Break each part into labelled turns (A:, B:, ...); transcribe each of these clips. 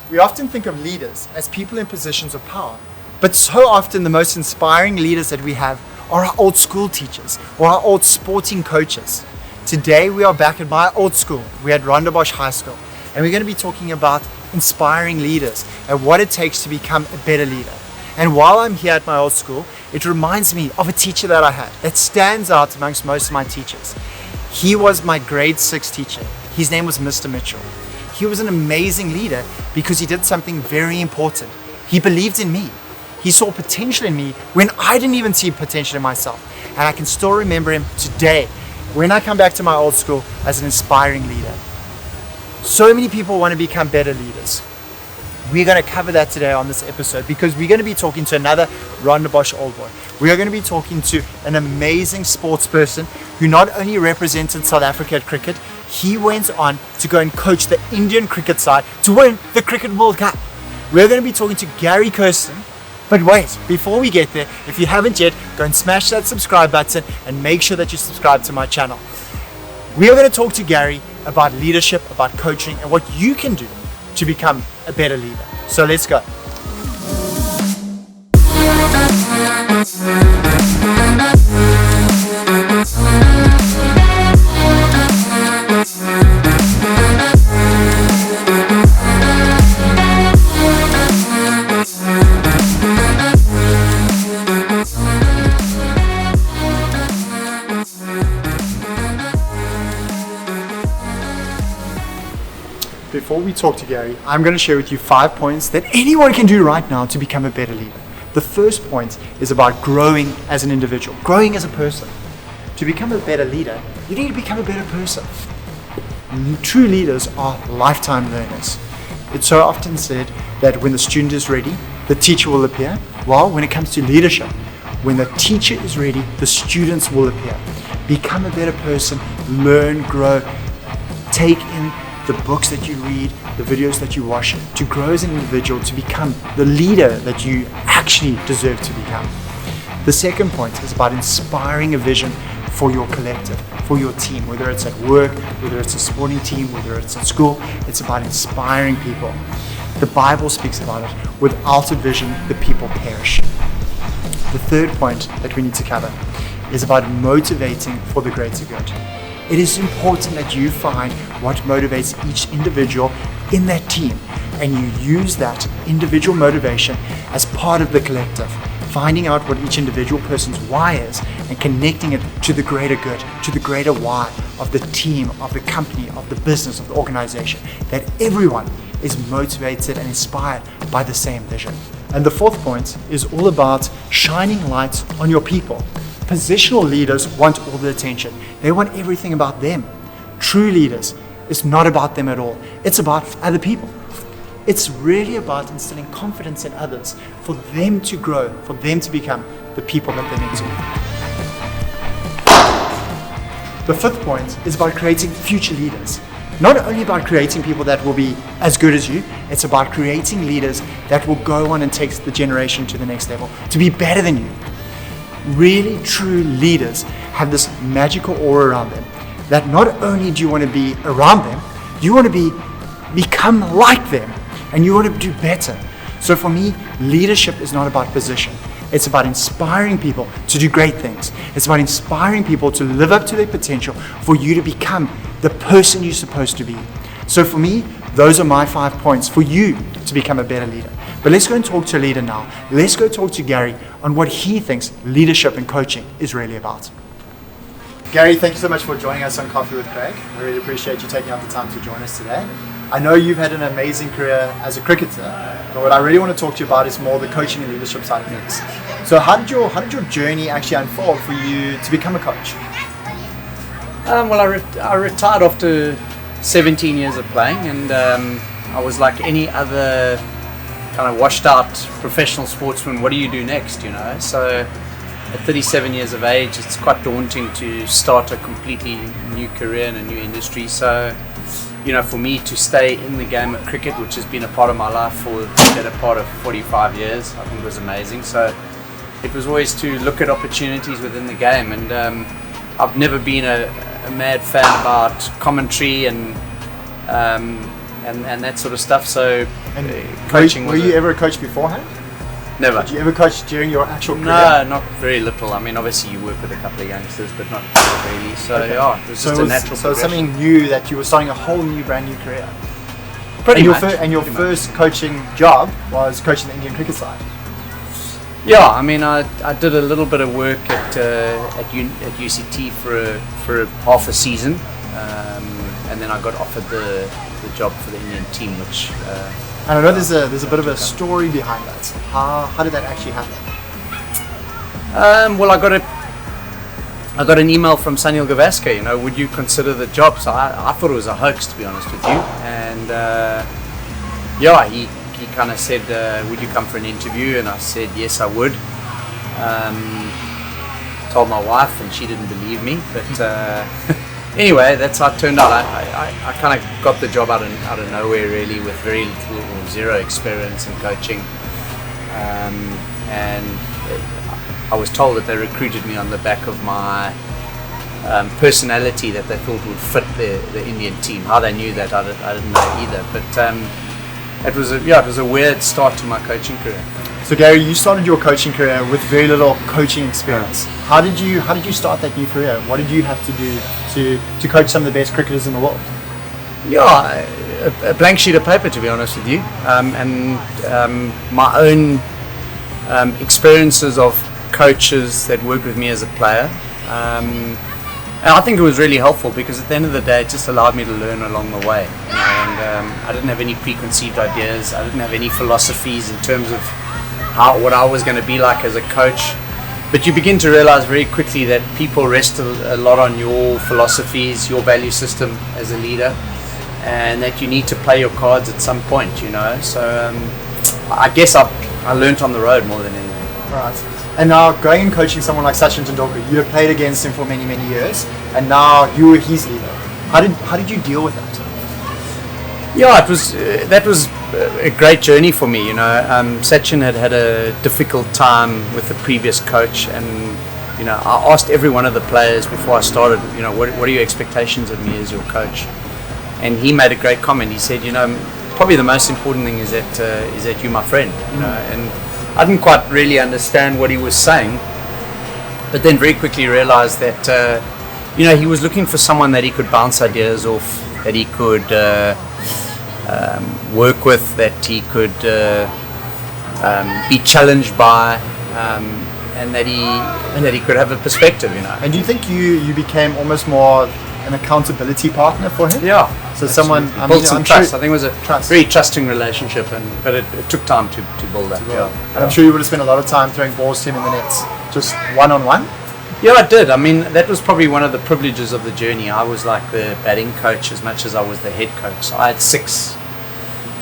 A: We often think of leaders as people in positions of power, but so often the most inspiring leaders that we have are our old school teachers or our old sporting coaches. Today we are back at my old school. We're at Rondebosch High School, and we're going to be talking about inspiring leaders and what it takes to become a better leader. And while I'm here at my old school, it reminds me of a teacher that I had that stands out amongst most of my teachers. He was my grade 6 teacher. His name was Mr. Mitchell. He was an amazing leader because he did something very important. He believed in me. He saw potential in me when I didn't even see potential in myself. And I can still remember him today when I come back to my old school as an inspiring leader. So many people want to become better leaders. We're going to cover that today on this episode because we're going to be talking to another Rondebosch Old Boy. We are going to be talking to an amazing sports person who not only represented South Africa at cricket, he went on to go and coach the Indian cricket side to win the Cricket World Cup. We're going to be talking to Gary Kirsten. But wait, before we get there, if you haven't yet, go and smash that subscribe button and make sure that you subscribe to my channel. We are going to talk to Gary about leadership, about coaching, and what you can do to become a better leader. So let's go. Before we talk to Gary, I'm going to share with you 5 points that anyone can do right now to become a better leader. The first point is about growing as an individual, growing as a person. To become a better leader, you need to become a better person. True leaders are lifetime learners. It's so often said that when the student is ready, the teacher will appear. Well, when it comes to leadership, when the teacher is ready, the students will appear. Become a better person, learn, grow, take in the books that you read, the videos that you watch, to grow as an individual, to become the leader that you actually deserve to become. The second point is about inspiring a vision for your collective, for your team, whether it's at work, whether it's a sporting team, whether it's at school. It's about inspiring people. The Bible speaks about it. Without a vision, the people perish. The third point that we need to cover is about motivating for the greater good. It is important that you find what motivates each individual in that team, and you use that individual motivation as part of the collective, finding out what each individual person's why is and connecting it to the greater good, to the greater why of the team, of the company, of the business, of the organization, that everyone is motivated and inspired by the same vision. And the fourth point is all about shining light on your people. Positional leaders want all the attention. They want everything about them. True leaders, it's not about them at all. It's about other people. It's really about instilling confidence in others for them to grow, for them to become the people that they need to be. The fifth point is about creating future leaders. Not only about creating people that will be as good as you, it's about creating leaders that will go on and take the generation to the next level, to be better than you. Really true leaders have this magical aura around them that not only do you want to be around them, you want to become like them, and you want to do better. So for me, leadership is not about position. It's about inspiring people to do great things. It's about inspiring people to live up to their potential for you to become the person you're supposed to be. So for me, those are my 5 points for you to become a better leader. But let's go and talk to a leader now. Let's go talk to Gary on what he thinks leadership and coaching is really about. Gary, thank you so much for joining us on Coffee with Craig. I really appreciate you taking out the time to join us today. I know you've had an amazing career as a cricketer, but what I really want to talk to you about is more the coaching and leadership side of things. So how did your journey actually unfold for you to become a coach?
B: Well, I retired after 17 years of playing, and I was like any other kind of washed out professional sportsman. What do you do next, you know? So at 37 years of age, it's quite daunting to start a completely new career in a new industry. So, you know, for me to stay in the game of cricket, which has been a part of my life for the better part of 45 years, I think was amazing. So it was always to look at opportunities within the game, and I've never been a mad fan about commentary and and that sort of stuff. So
A: And
B: coaching
A: were
B: was
A: you ever a coach beforehand?
B: never.
A: Did you ever coach during your actual career?
B: No, not very little. I mean, obviously you work with a couple of youngsters, but not really. So
A: Okay.
B: yeah, it was just a natural
A: So
B: progression.
A: something new that you were starting a whole new, brand new career.
B: Pretty
A: and
B: much.
A: Your
B: pretty
A: first coaching job was coaching the Indian cricket side.
B: Yeah, I mean, I did a little bit of work at UCT for half a season, and then I got offered the job for the Indian team, which
A: And I know there's a bit of a story behind that. How did that actually happen?
B: well, I got an email from Sunil Gavaskar. You know, would you consider the job? So I thought it was a hoax, to be honest with you. And yeah, he kind of said, would you come for an interview? And I said yes, I would. Told my wife, and she didn't believe me. But anyway, that's how it turned out. I kind of got the job out of nowhere, really, with very little or zero experience in coaching. And I was told that they recruited me on the back of my personality that they thought would fit the Indian team. How they knew that, I didn't know either. But it was a weird start to my coaching career.
A: So Gary, you started your coaching career with very little coaching experience. How did you start that new career? What did you have to do to coach some of the best cricketers in the world?
B: Yeah, a blank sheet of paper, to be honest with you, and my own experiences of coaches that worked with me as a player. And I think it was really helpful because at the end of the day it just allowed me to learn along the way. And I didn't have any preconceived ideas. I didn't have any philosophies in terms of what I was going to be like as a coach. But you begin to realize very quickly that people rest a lot on your philosophies, your value system as a leader, and that you need to play your cards at some point, you know. So I guess I learnt on the road more than anything.
A: Right. And now going and coaching someone like Sachin Tendulkar, you have played against him for many, many years, and now you were his leader. How did you deal with that?
B: Yeah, that was a great journey for me. You know, Sachin had a difficult time with the previous coach, and you know, I asked every one of the players before I started, you know, what are your expectations of me as your coach? And he made a great comment. He said, you know, probably the most important thing is that you're my friend. You know, and I didn't quite really understand what he was saying, but then very quickly realized that you know, he was looking for someone that he could bounce ideas off, that he could work with, that he could be challenged by, and that he could have a perspective, you know.
A: And do you think you became almost more an accountability partner for him?
B: Yeah.
A: So someone
B: built some trust. I think it was a
A: trust.
B: very trusting relationship, but it took time to build that. Yeah.
A: And I'm sure you would have spent a lot of time throwing balls to him in the nets, just one-on-one.
B: Yeah, I did. I mean, that was probably one of the privileges of the journey. I was like the batting coach as much as I was the head coach. So I had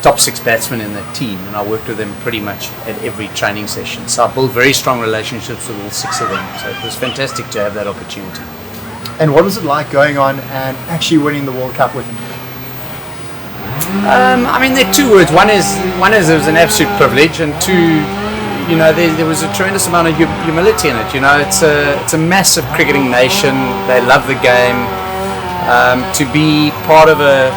B: top six batsmen in the team, and I worked with them pretty much at every training session. So I built very strong relationships with all six of them. So it was fantastic to have that opportunity.
A: And what was it like going on and actually winning the World Cup with him?
B: I mean, there are two words. One is it was an absolute privilege, and two, you know, there was a tremendous amount of humility in it. You know, it's a massive cricketing nation. They love the game. To be part of a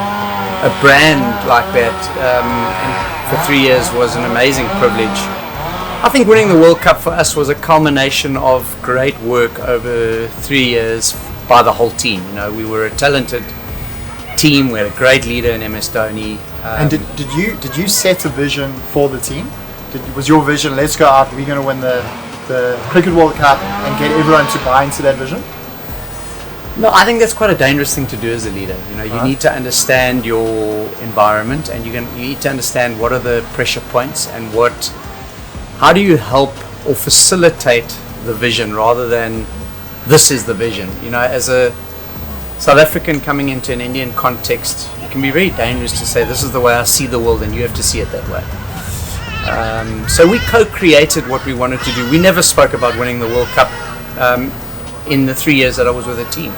B: brand like that and for 3 years was an amazing privilege. I think winning the World Cup for us was a culmination of great work over 3 years by the whole team. You know, we were a talented team. We had a great leader in MS Dhoni.
A: And did you set a vision for the team? Was your vision, let's go out, we're going to win the Cricket World Cup and get everyone to buy into that vision?
B: No, I think that's quite a dangerous thing to do as a leader. You know, you need to understand your environment, and you need to understand what are the pressure points and how do you help or facilitate the vision rather than this is the vision. You know, as a South African coming into an Indian context, it can be very dangerous to say this is the way I see the world and you have to see it that way. So we co-created what we wanted to do. We never spoke about winning the World Cup in the 3 years that I was with the team.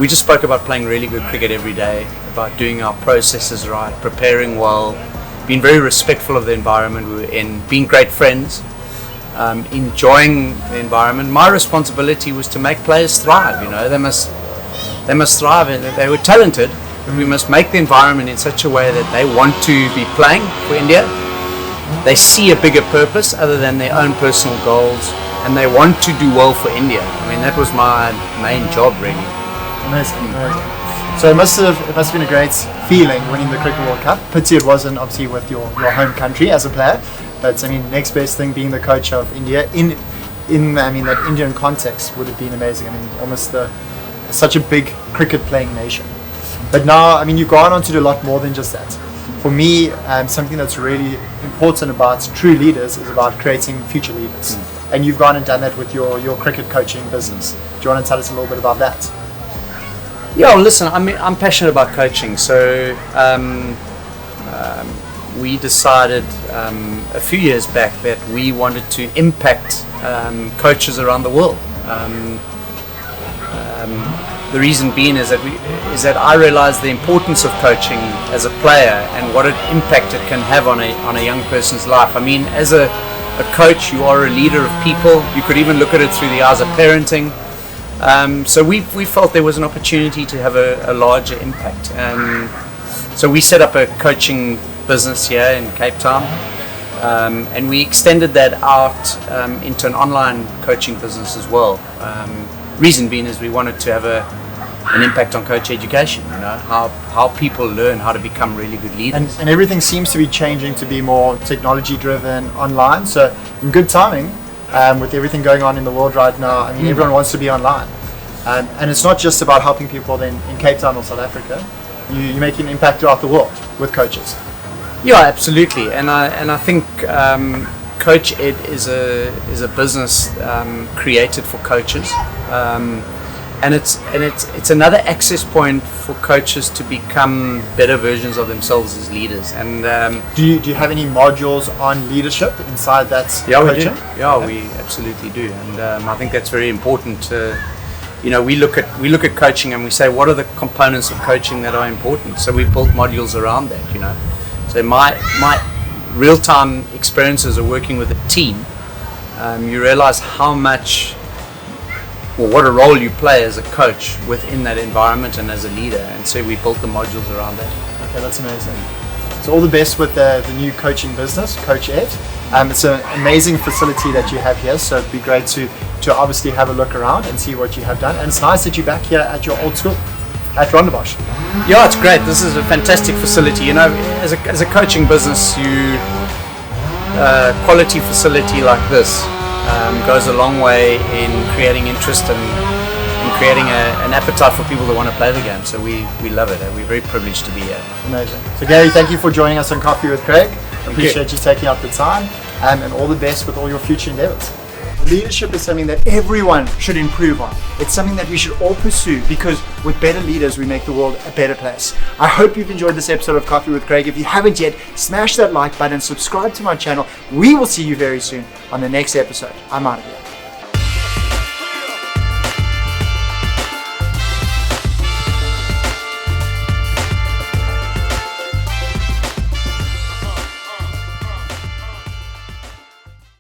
B: We just spoke about playing really good cricket every day, about doing our processes right, preparing well, being very respectful of the environment we were in, being great friends, enjoying the environment. My responsibility was to make players thrive. You know, they must thrive. And they were talented, We must make the environment in such a way that they want to be playing for India. They see a bigger purpose other than their own personal goals, and they want to do well for India. I mean, that was my main job, really.
A: Amazing. So it must have been a great feeling winning the Cricket World Cup. Pity it wasn't obviously with your home country as a player, but I mean, next best thing being the coach of India in that Indian context would have been amazing. I mean, almost such a big cricket playing nation. But now, I mean, you've gone on to do a lot more than just that. For me, something that's really important about true leaders is about creating future leaders. And you've gone and done that with your cricket coaching business. Do you want to tell us a little bit about that?
B: Yeah, well, listen, I'm passionate about coaching. So we decided a few years back that we wanted to impact coaches around the world. The reason being is that I realized the importance of coaching as a player and what an impact it can have on a young person's life. I mean, as a coach, you are a leader of people. You could even look at it through the eyes of parenting. So we felt there was an opportunity to have a larger impact. So we set up a coaching business here in Cape Town, and we extended that out into an online coaching business as well. Reason being is we wanted to have an impact on coach education, how people learn how to become really good leaders.
A: And everything seems to be changing to be more technology driven online, so in good timing with everything going on in the world right now. I mean, everyone wants to be online, and it's not just about helping people in Cape Town or South Africa. You're making an impact throughout the world with coaches.
B: Yeah, absolutely, and I think Coach Ed is a business created for coaches, and it's another access point for coaches to become better versions of themselves as leaders. And
A: do you have any modules on leadership inside that?
B: Yeah,
A: coaching?
B: we do. Yeah, we absolutely do, and I think that's very important. We look at coaching and we say, what are the components of coaching that are important? So we built modules around that. So my real-time experiences of working with a team, you realize how much or what a role you play as a coach within that environment and as a leader, and so we built the modules around that.
A: Okay, that's amazing. So all the best with the new coaching business, Coach Ed. It's an amazing facility that you have here, so it'd be great to obviously have a look around and see what you have done. And it's nice that you're back here at your old school at Rondebosch.
B: Yeah, it's great. This is a fantastic facility. As a coaching business, quality facility like this goes a long way in creating interest and creating an appetite for people that want to play the game. So we love it, and we're very privileged to be here.
A: Amazing. So Gary, thank you for joining us on Coffee with Craig. Appreciate you taking out the time, and all the best with all your future endeavors. Leadership is something that everyone should improve on. It's something that we should all pursue, because with better leaders, we make the world a better place. I hope you've enjoyed this episode of Coffee with Craig. If you haven't yet, smash that like button, subscribe to my channel. We will see you very soon on the next episode. I'm out of here.